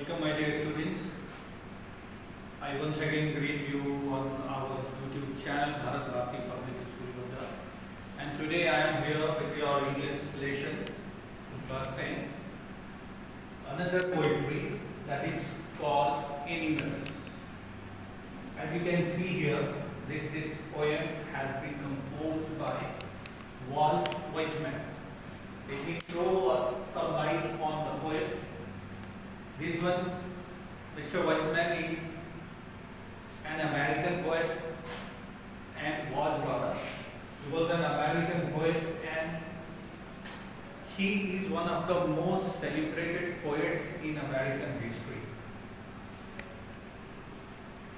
Welcome, my dear students. I once again greet you on our YouTube channel, Bharat Bharati Public School, Godda. And today I am here with your English lesson, class 10. Another poetry that is called Animals. As you can see here, this poem has been composed by Walt Whitman. Let me throw us some light on the poet. This one, Mr. Whitman is an American poet and was rather. He was an American poet and he is one of the most celebrated poets in American history.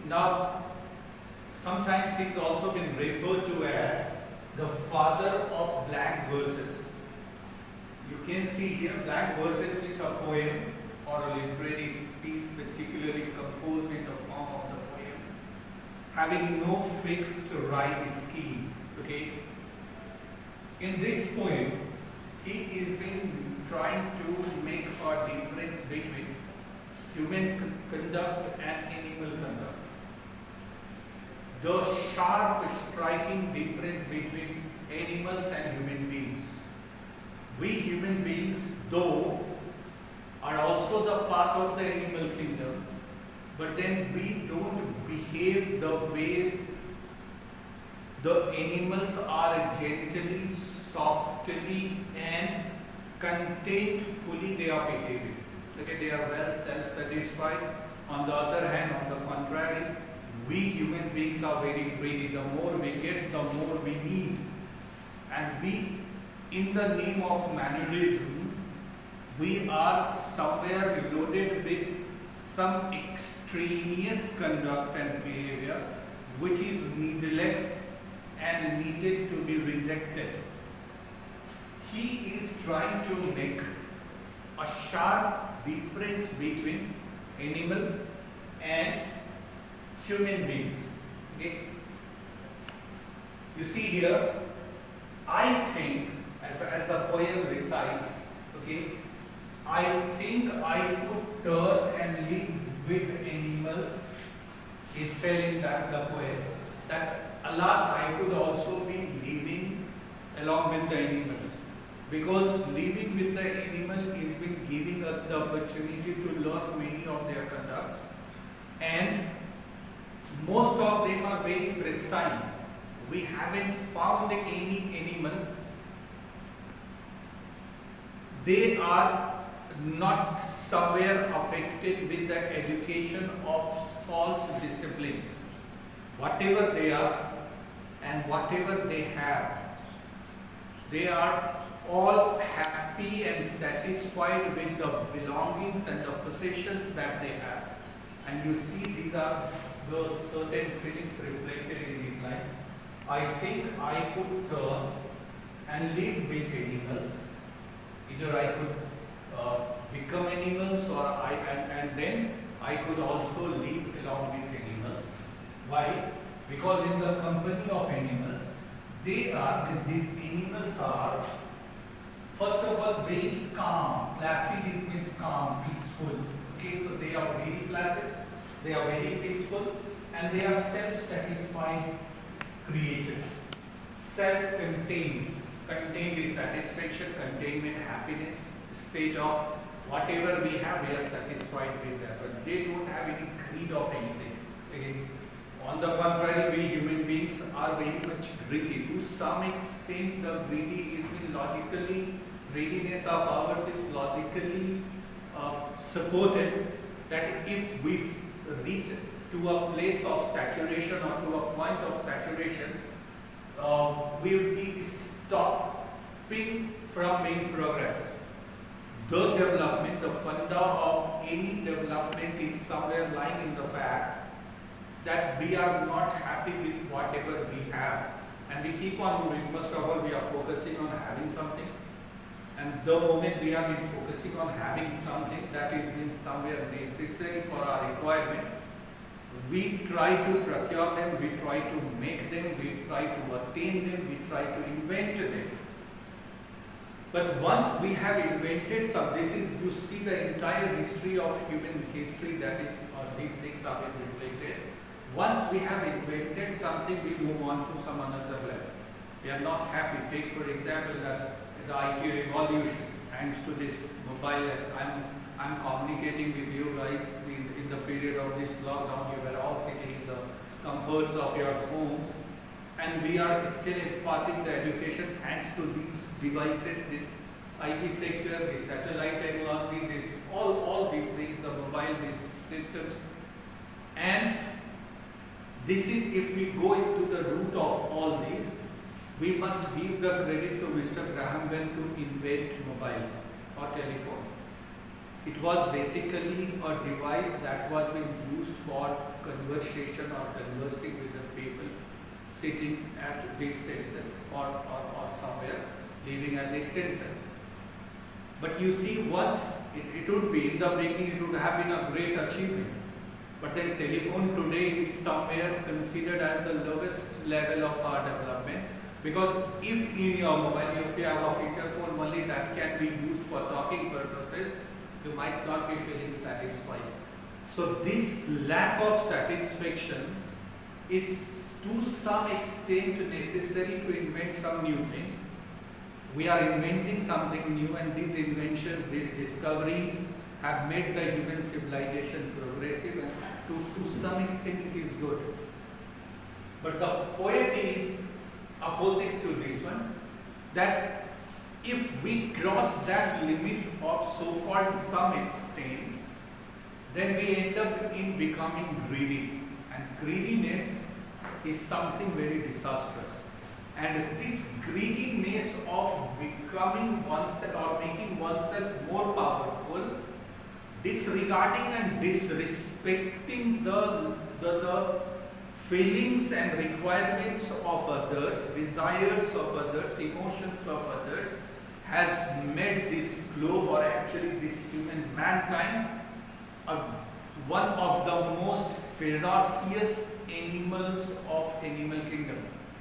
Now, sometimes he is also been referred to as the father of blank verses. You can see here, blank verses is a poem or a literary piece particularly composed in the form of the poem, having no fixed rhyme scheme. Okay. In this poem, he is been trying to make a difference between human conduct and animal conduct. The sharp, striking difference between animals and human beings. We human beings, though, are also the part of the animal kingdom, but then we don't behave the way the animals are gently, softly and contentfully they are behaving. Okay, they are well self-satisfied. On the other hand, on the contrary, we human beings are very greedy. The more we get, the more we need. And we, in the name of mannerism, we are somewhere loaded with some extraneous conduct and behavior which is needless and needed to be rejected. He is trying to make a sharp difference between animal and human beings. Okay? You see here, I think, as the poem recites, okay, I think I could turn and live with animals. Is telling that the poet that alas I could also be living along with the animals, because living with the animal is been giving us the opportunity to learn many of their conducts, and most of them are very pristine. We haven't found any animal. They are not somewhere affected with the education of false discipline. Whatever they are and whatever they have, they are all happy and satisfied with the belongings and the possessions that they have. And you see these are those certain feelings reflected in these lines. I think I could turn and live with animals. Either I could become animals, or and then I could also live along with animals. Why? Because in the company of animals, these animals are, first of all, very calm. Placid means calm, peaceful. Okay, so they are very placid, they are very peaceful, and they are self-satisfied creatures. Self-contained. Contained is satisfaction, containment, happiness, state of whatever we have, we are satisfied with that. But they don't have any greed of anything. Okay. On the contrary, we human beings are very much greedy. To some extent, the greedy is logically, greediness of ours is logically supported, that if we reach to a place of saturation or to a point of saturation, we will be stopping from being progressed. The development, the funda of any development is somewhere lying in the fact that we are not happy with whatever we have, and we keep on moving. First of all, we are focusing on having something, and the moment we have been focusing on having something that is been somewhere necessary for our requirement, we try to procure them, we try to make them, we try to attain them, we try to invent them. But once we have invented some, this is, you see the entire history of human history, that is, these things have been reflected. Once we have invented something, we move on to some another level. We are not happy. Take for example the IT revolution. Thanks to this mobile, I'm communicating with you guys in the period of this lockdown. You were all sitting in the comforts of your homes, and we are still imparting the education thanks to these devices, this IT sector, this satellite technology, this all these things, the mobile, these systems. And this is, if we go into the root of all these, we must give the credit to Mr. Graham Bell to invent mobile or telephone. It was basically a device that was being used for conversation or conversing with the people sitting at distances or somewhere living at distances. But you see, once it would be, in the beginning it would have been a great achievement. But then telephone today is somewhere considered as the lowest level of our development. Because if in your mobile, if you have a feature phone only that can be used for talking purposes, you might not be feeling satisfied. So this lack of satisfaction is to some extent necessary to invent some new thing. We are inventing something new, and these inventions, these discoveries have made the human civilization progressive, and to some extent it is good. But the poet is opposite to this one, that if we cross that limit of so-called some extent, then we end up in becoming greedy, and greediness is something very disastrous. And this greediness of becoming oneself or making oneself more powerful, disregarding and disrespecting the feelings and requirements of others, desires of others, emotions of others, has made this globe, or actually this human mankind, one of the most ferocious animals of animal kingdom.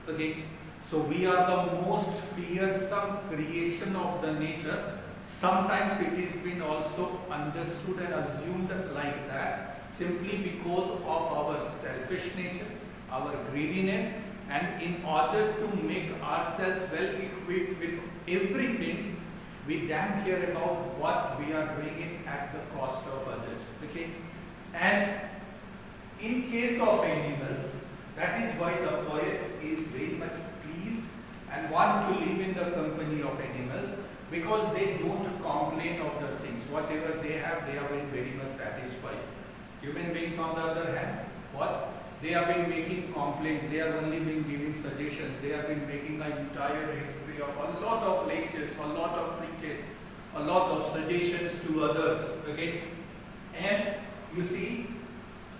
Okay, so we are the most fearsome creation of the nature. Sometimes it has been also understood and assumed like that, simply because of our selfish nature, our greediness, and in order to make ourselves well equipped with everything, we damn care about what we are doing it at the cost of others. Okay, and in case of animals, that is why the poet is very much pleased and want to live in the company of animals, because they don't complain of the things. Whatever they have been very much satisfied. Human beings, on the other hand, what? They have been making complaints, they have only been giving suggestions, they have been making an entire history of a lot of lectures, a lot of preaches, a lot of suggestions to others. Okay? And you see,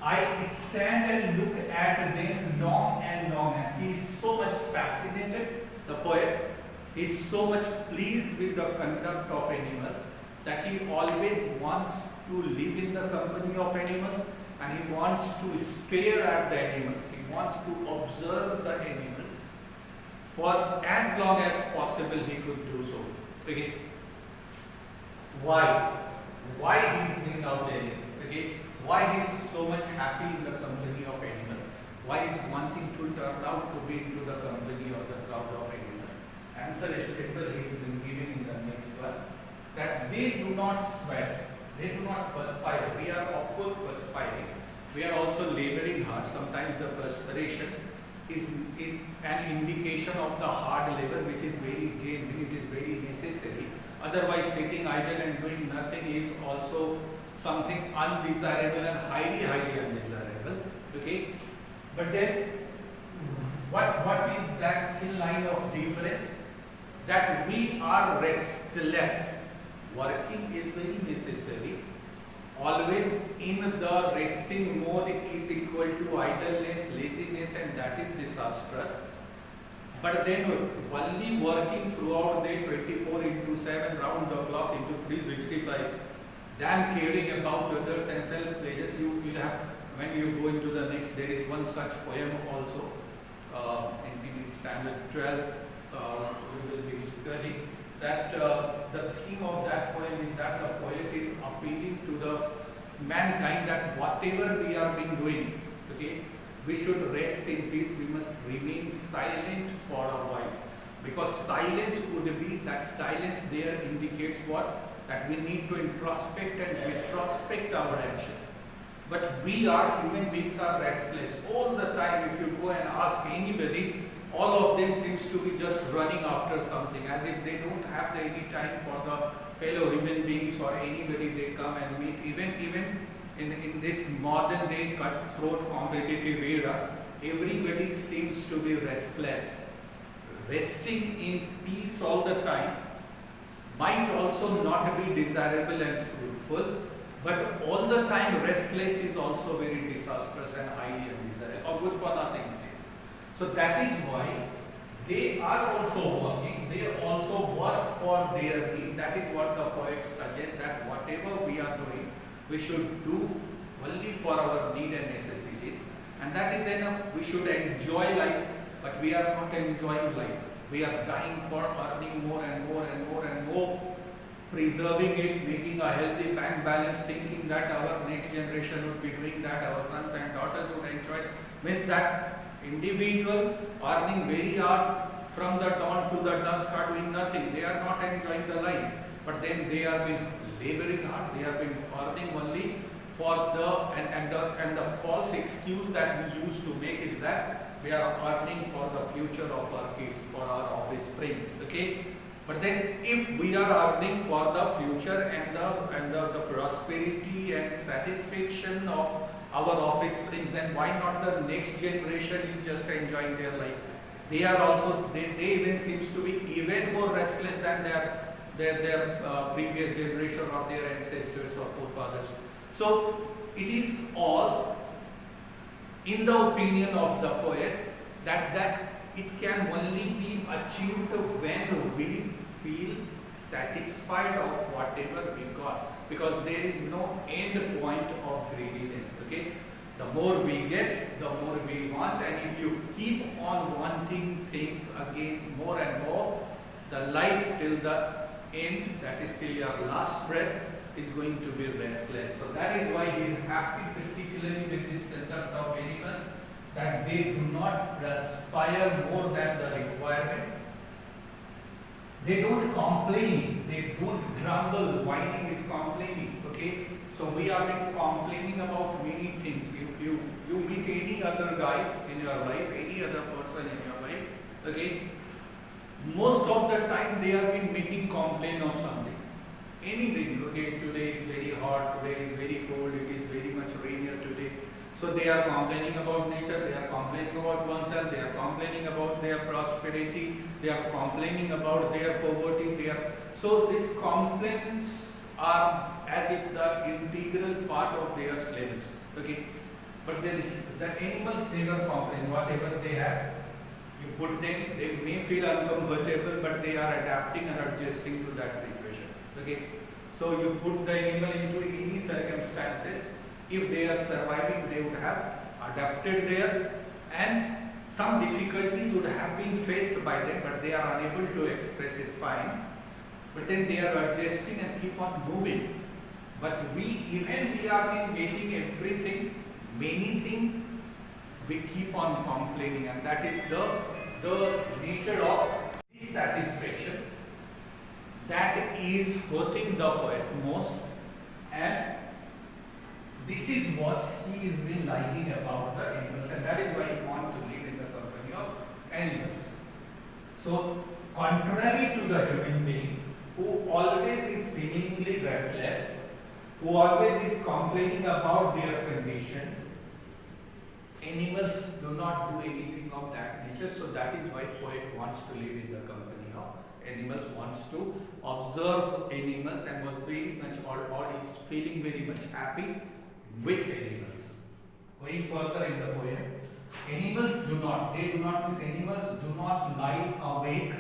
I stand and look at them long and long, and he is so much fascinated, the poet, he is so much pleased with the conduct of animals, that he always wants to live in the company of animals, and he wants to stare at the animals, he wants to observe the animals for as long as possible he could do so. Okay? Why? Why he is being out there? Okay? Why he is so much happy in the company of animals? Why he is wanting to turn out to be into the company of the crowd of animals? Answer is simple, he has been given in the next one, that they do not sweat, they do not perspire. We are of course perspiring, we are also laboring hard. Sometimes the perspiration is an indication of the hard labor, which is very genuine, it is very necessary. Otherwise sitting idle and doing nothing is also something undesirable and highly undesirable. Okay, but then what is that thin line of difference? That we are restless. Working is very necessary. Always in the resting mode is equal to idleness, laziness, and that is disastrous. But then only working throughout the day 24/7 round the clock into 365, than caring about others and self-pleasures. You will have, when you go into the next, there is one such poem also in standard 12 we will be studying, that the theme of that poem is that the poet is appealing to the mankind that whatever we are being doing, okay, we should rest in peace. We must remain silent for a while, because silence would be that silence there indicates what, that we need to introspect and retrospect our action. But we are human beings are restless all the time. If you go and ask anybody, all of them seems to be just running after something, as if they don't have any time for the fellow human beings or anybody they come and meet. Even in this modern day cutthroat competitive era, everybody seems to be restless. Resting in peace all the time might also not be desirable and fruitful, but all the time restless is also very disastrous and highly undesirable, or good for nothing. So that is why they are also working, they also work for their need. That is what the poets suggest, that whatever we are doing, we should do only for our need and necessities, and that is enough. We should enjoy life, but we are not enjoying life. We are dying for earning more and more and more and more, preserving it, making a healthy bank balance, thinking that our next generation would be doing that, our sons and daughters would enjoy it. Means that individual earning very hard from the dawn to the dusk are doing nothing. They are not enjoying the life. But then they have been laboring hard. They have been earning only for the false excuse that we used to make is that we are earning for the future of our kids, for our offsprings. Okay. But then if we are earning for the future and the prosperity and satisfaction of our offspring, then why not the next generation is just enjoying their life? They are also, they even seems to be even more restless than their previous generation or their ancestors or forefathers. So it is all in the opinion of the poet that it can only be achieved when we feel satisfied of whatever we got, because there is no end point of greediness. Okay, the more we get, the more we want, and if you keep on wanting things again more and more, the life till the end, that is till your last breath, is going to be restless. So that is why he is happy, particularly with this concept of animals, that they do not perspire more than the requirement. They don't complain, they don't grumble. Whining is complaining. Okay, so we have been complaining about many things. You meet any other guy in your life, any other person in your life, okay, most of the time they have been making complaint of something, anything. Okay, today is very hot, today is very cold, it is very much rainier today. So they are complaining about nature, they are complaining about oneself, they are complaining about their prosperity, they are complaining about their poverty. So these complaints are as if the integral part of their slaves. Okay, but then the animals never complain. Whatever they have, you put them, they may feel uncomfortable, but they are adapting and adjusting to that situation. Okay, so you put the animal into any circumstances. If they are surviving, they would have adapted there, and some difficulties would have been faced by them, but they are unable to express it fine. But then they are adjusting and keep on moving. But we are in getting everything, many things, we keep on complaining, and that is the nature of dissatisfaction that is hurting the poet most, and this is what he is been liking about the animals, and that is why he wants to live in the company of animals. So, contrary to the human being, who always is seemingly restless, who always is complaining about their condition, animals do not do anything of that nature. So that is why poet wants to live in the company of animals, wants to observe animals, and was very much or is feeling very much happy with animals. Going further in the poem, animals do not lie awake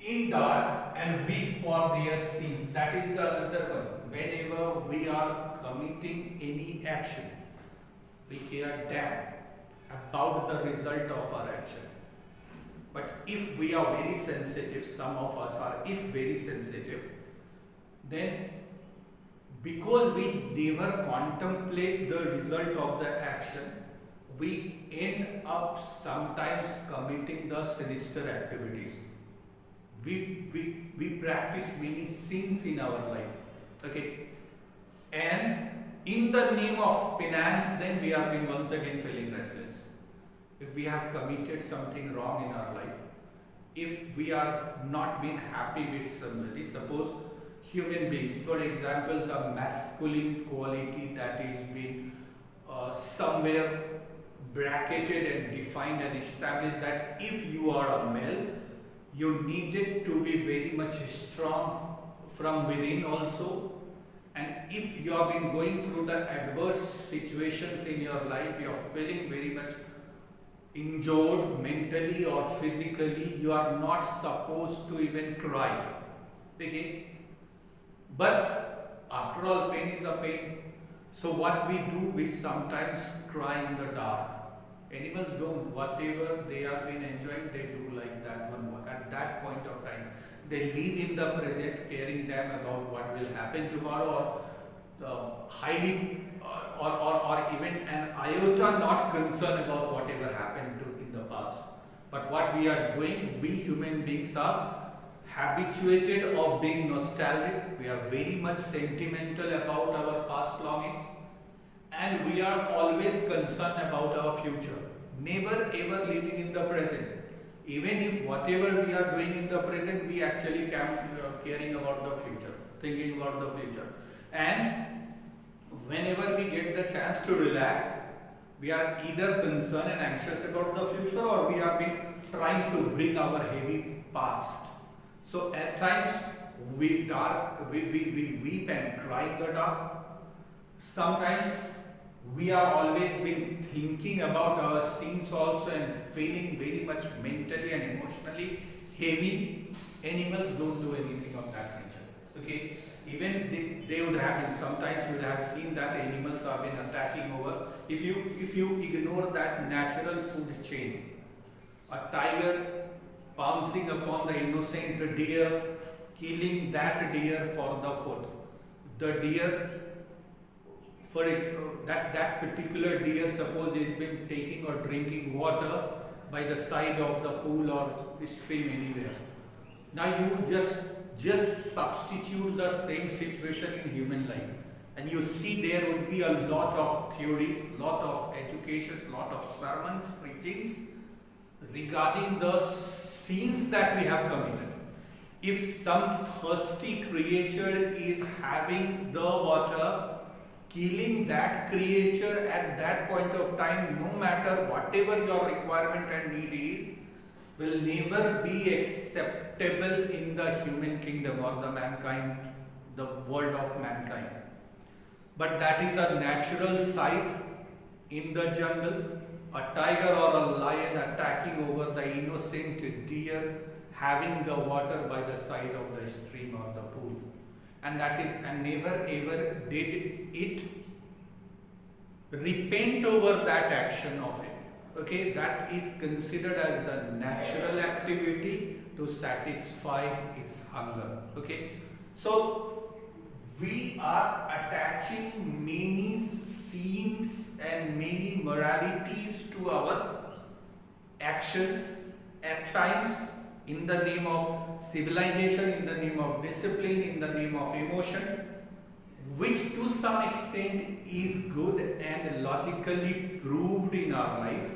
in dark and weep for their sins. That is the other one. Whenever we are committing any action, we care damn about the result of our action. But if we are very sensitive, some of us are, if very sensitive, then because we never contemplate the result of the action, we end up sometimes committing the sinister activities. We practice many sins in our life. Okay. And in the name of penance, then we are being once again feeling restless. If we have committed something wrong in our life, if we are not being happy with somebody, suppose human beings, for example, the masculine quality that is being somewhere bracketed and defined and established, that if you are a male, you needed to be very much strong from within also. And if you have been going through the adverse situations in your life, you are feeling very much injured mentally or physically, you are not supposed to even cry. Okay? But after all, pain is a pain. So what we do, we sometimes cry in the dark. Animals don't. Whatever they have been enjoying, they do like that one at that point of time. They live in the present, caring them about what will happen tomorrow, or highly or even an iota not concerned about whatever happened in the past. But what we are doing, we human beings are habituated of being nostalgic. We are very much sentimental about our past longings, and we are always concerned about our future, never ever living in the present. Even if whatever we are doing in the present, we actually caring about the future, thinking about the future. And whenever we get the chance to relax, we are either concerned and anxious about the future, or we have been trying to bring our heavy past. So at times we weep and cry in the dark. Sometimes we are always been thinking about our sins also and feeling very much mentally and emotionally heavy. Animals don't do anything of that nature. Okay, even they would have been, sometimes you would have seen that animals have been attacking over. If you ignore that natural food chain, a tiger pouncing upon the innocent deer, killing that deer for the food. The deer, for that particular deer, suppose is been taking or drinking water by the side of the pool or stream anywhere. Now you just substitute the same situation in human life, and you see there would be a lot of theories, lot of educations, lot of sermons, preachings regarding the sins that we have committed. If some thirsty creature is having the water, killing that creature at that point of time, no matter whatever your requirement and need is, will never be acceptable in the human kingdom or the mankind, the world of mankind. But that is a natural sight in the jungle, a tiger or a lion attacking over the innocent deer having the water by the side of the stream or the pool. And that is, and never ever did it repent over that action of it. Okay, that is considered as the natural activity to satisfy its hunger. Okay, so we are attaching many scenes and many moralities to our actions at times, in the name of civilization, in the name of discipline, in the name of emotion, which to some extent is good and logically proved in our life,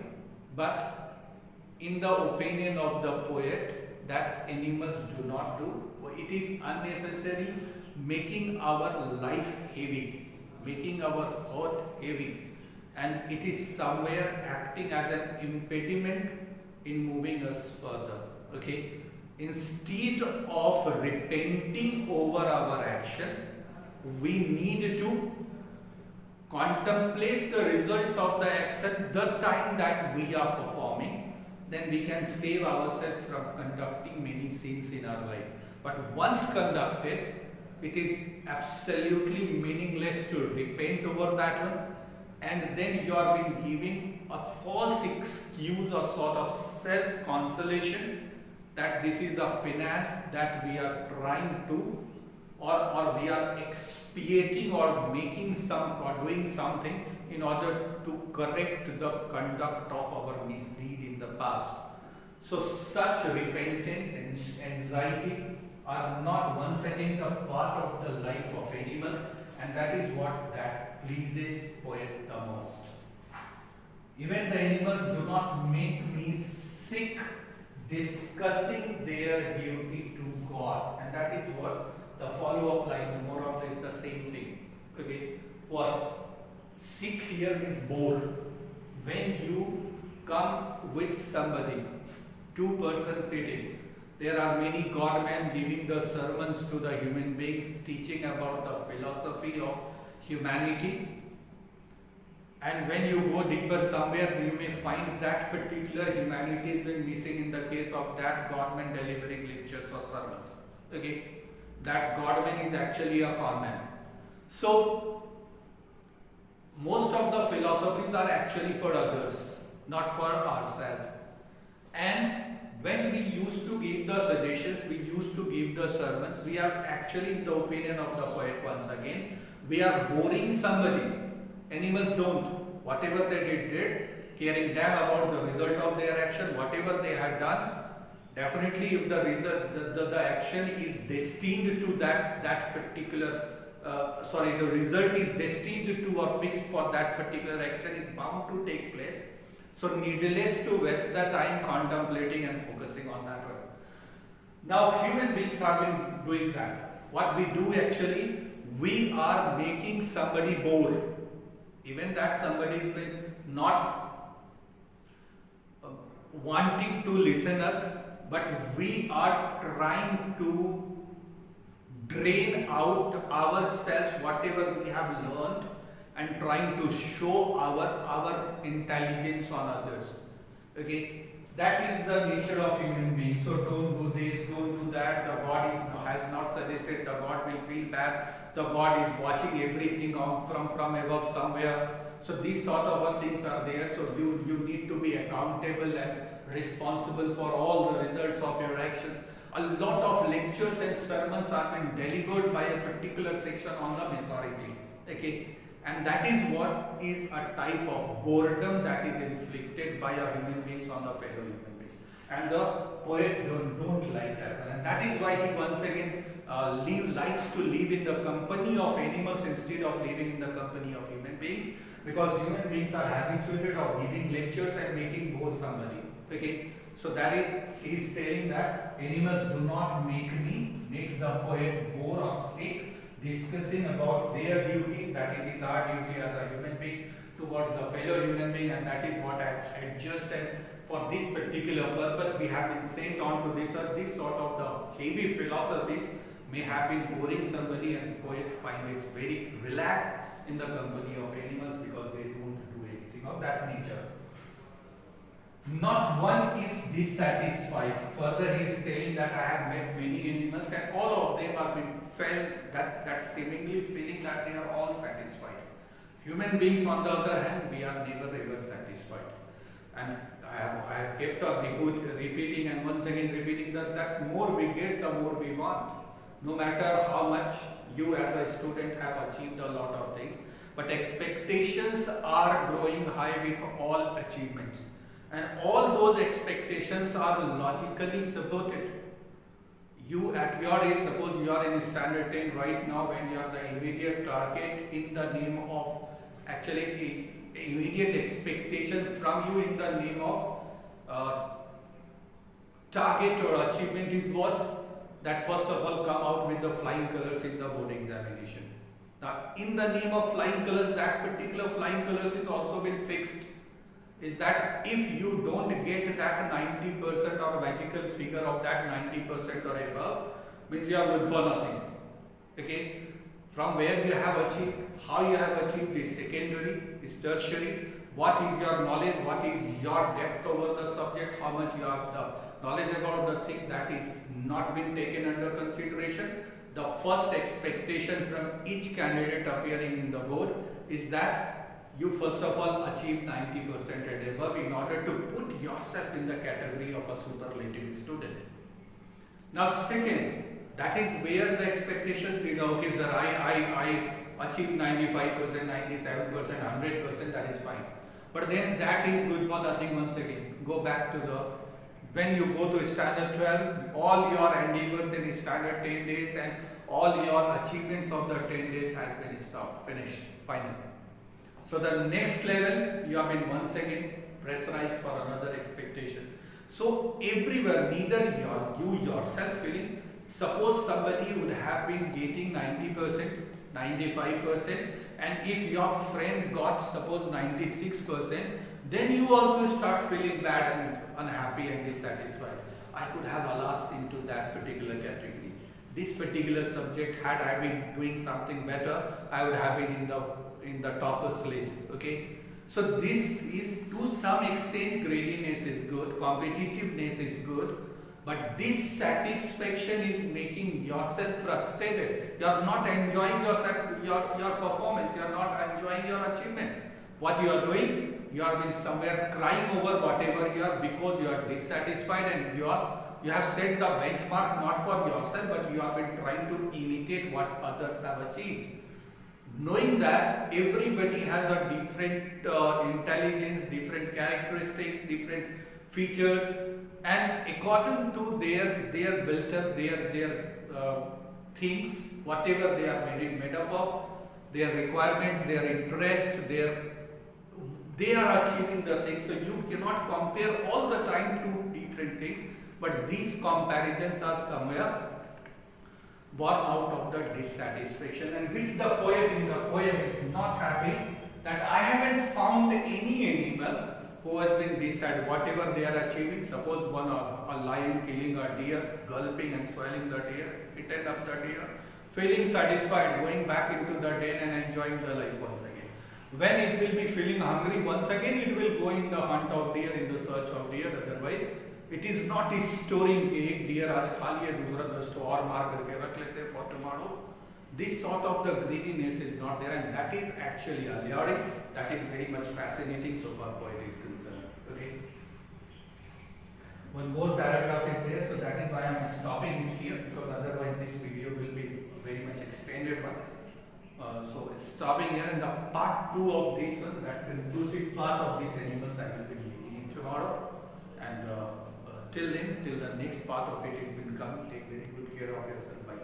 but in the opinion of the poet, that animals do not do. It is unnecessary, making our life heavy, making our heart heavy, and it is somewhere acting as an impediment in moving us further. Okay, instead of repenting over our action, we need to contemplate the result of the action the time that we are performing. Then we can save ourselves from conducting many sins in our life. But once conducted, it is absolutely meaningless to repent over that one. and then you are being giving a false excuse or sort of self-consolation that this is a penance that we are trying to, or we are expiating or making some or doing something in order to correct the conduct of our misdeed in the past. So such repentance and anxiety are not once again a part of the life of animals, and that is what that pleases poet the most. Even the animals do not make me sick discussing their duty to God, and that is what the follow-up line, more or less the same thing. Okay, for sick here means bored. When you come with somebody, two persons sitting, there are many godmen giving the sermons to the human beings, teaching about the philosophy of humanity. And when you go deeper somewhere, you may find that particular humanity has been missing in the case of that godman delivering lectures or sermons. Okay, that godman is actually a conman. So, most of the philosophies are actually for others, not for ourselves. And when we used to give the suggestions, we used to give the sermons, we are actually, in the opinion of the poet once again, we are boring somebody. Animals don't. Whatever they did, caring them about the result of their action, whatever they had done, definitely if the result, the action is destined to that particular, the result is destined to or fixed for that particular action is bound to take place. So needless to waste the time contemplating and focusing on that one. Now human beings have been doing that. What we do actually, we are making somebody bored. Even that somebody is not wanting to listen us, but we are trying to drain out ourselves whatever we have learned and trying to show our intelligence on others. Okay, that is the nature of human beings. So don't do this, don't do that. The God has not suggested. The God will feel bad. The God is watching everything from above somewhere. So these sort of things are there. So you need to be accountable and responsible for all the results of your actions. A lot of lectures and sermons are being delivered by a particular section on the majority. Okay. And that is what is a type of boredom that is inflicted by our human beings on the fellow human beings. And the poet don't like that. And that is why he once again likes to live in the company of animals instead of living in the company of human beings. Because human beings are habituated of giving lectures and making bore somebody. Okay. So that is, he is telling that animals do not make the poet bore or sick discussing about their duties, that it is our duty as a human being towards the fellow human being, and that is what I adjust. And for this particular purpose, we have been sent on to this earth. This sort of the heavy philosophies may have been boring somebody, and poet find it very relaxed in the company of animals because they don't do anything of that nature. Not one is dissatisfied. Further, he is telling that I have met many animals, and all of them have been felt that seemingly feeling that they are all satisfied. Human beings, on the other hand, we are never ever satisfied. And I have kept on repeating and once again repeating that more we get, the more we want. No matter how much you as a student have achieved a lot of things, but expectations are growing high with all achievements. And all those expectations are logically supported. You at your age, suppose you are in standard 10 right now, when you are the immediate target in the name of, actually immediate expectation from you in the name of target or achievement is what? That first of all come out with the flying colors in the board examination. Now in the name of flying colors, that particular flying colors is also been fixed. Is that if you don't get that 90% or magical figure of that 90% or above, means you are good for nothing. Okay? From where you have achieved, how you have achieved is secondary, is tertiary, what is your knowledge, what is your depth over the subject, how much you have the knowledge about the thing, that is not been taken under consideration. The first expectation from each candidate appearing in the board is that you first of all achieve 90% and above in order to put yourself in the category of a superlative student. Now second, that is where the expectations begin. Okay sir, I achieved 95%, 97%, 100%, that is fine. But then that is good for nothing once again. Go back to the, when you go to standard 12, all your endeavors in standard 10 days and all your achievements of the 10 days has been stopped, finished, final. So the next level, you have been once again pressurized for another expectation. So everywhere, neither you yourself feeling, suppose somebody would have been getting 90%, 95%, and if your friend got suppose 96%, then you also start feeling bad and unhappy and dissatisfied. I could have alas into that particular category. This particular subject, had I been doing something better, I would have been in the toppers list. Okay. So this is to some extent greediness is good, competitiveness is good, but dissatisfaction is making yourself frustrated. You are not enjoying your performance, you are not enjoying your achievement. What you are doing, you are been somewhere crying over whatever you are because you are dissatisfied and you have set the benchmark not for yourself, but you have been trying to imitate what others have achieved. Knowing that everybody has a different intelligence, different characteristics, different features, and according to their built up, their things, whatever they are made up of, their requirements, their interest, they are achieving the things. So you cannot compare all the time two different things, but these comparisons are somewhere born out of the dissatisfaction, and which the poet in the poem is not happy that I haven't found any animal who has been dissatisfied, whatever they are achieving. Suppose a lion killing a deer, gulping and swallowing the deer, eating up the deer, feeling satisfied, going back into the den and enjoying the life once again. When it will be feeling hungry once again, it will go in the hunt of deer, in the search of deer. Otherwise it is not storing कि एक deer आज खा लिया, दूसरा 10 तो और मार करके रख लेते हैं for tomorrow. This sort of the greediness is not there, and that is actually alluring. That is very much fascinating so far poet is concerned. Okay. One more paragraph is there, so that is why I am stopping it here, because otherwise this video will be very much extended one. So stopping here, and the part 2 of this one, that conclusive part of this animals, I will be making it tomorrow. And till then, till the next part of it is been coming, take very good care of yourself. Bye.